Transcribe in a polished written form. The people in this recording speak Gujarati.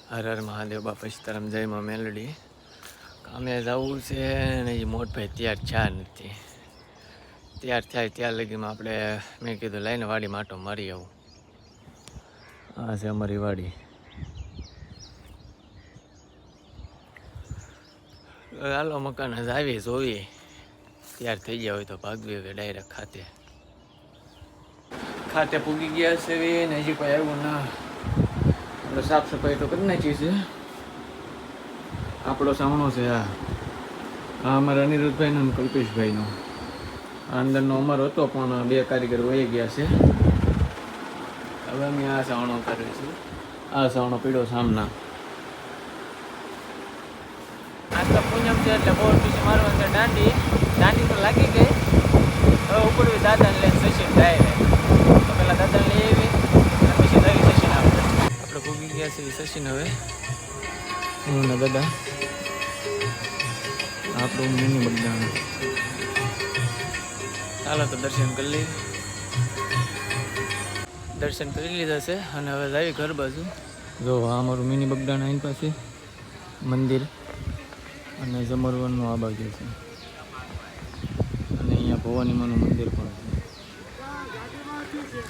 હર હર મહાદેવ બાપા સીતારામ જય માં મેલડી. કામે જવું છે ને એ મોટભાઈ તૈયાર થયા નથી. તૈયાર થાય ત્યાં લગીમાં આપણે મેં કીધું લઈને વાડી માટો મારી આવું. આ છે અમારી વાડી. હાલો મકાન જ આવી જોવી તૈયાર થઈ ગયા હોય તો ભાગવી હવે ડાયરેક્ટ ખાતે પૂગી ગયા છે ને હજી કોઈ આવ્યું ના. આપણે સાફ સફાઈ તો કરી નાખી છે. આપણો સામણો છે આ અમારા અનિરુદ્ધભાઈનો અને કલ્પેશભાઈનો. આ અંદરનો અમારો હતો પણ બે કારીગર વહી ગયા છે. હવે અમે આ સાવણો કરીશું. આ સાવણો પીળો સામના. આજ તો પૂનમ છે એટલે બહુ પછી મારવા છે દાંડી તો લાગી ગઈ. હવે ઉપર દાદાને લઈને સચિન ડાયરેક્ટ તો પેલા દાદાને લઈ આવી અને પછી નવી સચિન આપણે ભૂગી ગયા છે સચિન. હવે હું ને દાદા આપણું મિની બગદાણ. ચાલો તો દર્શન કરી લઈએ. દર્શન કરી લીધા છે અને હવે આવી ઘર બાજુ. જો આ અમારું મિની બગદાણ અહીં પાસે મંદિર અને જમરવનનું આ બાજુ છે અને અહીંયા ભવાનીમાનું મંદિર પણ છે.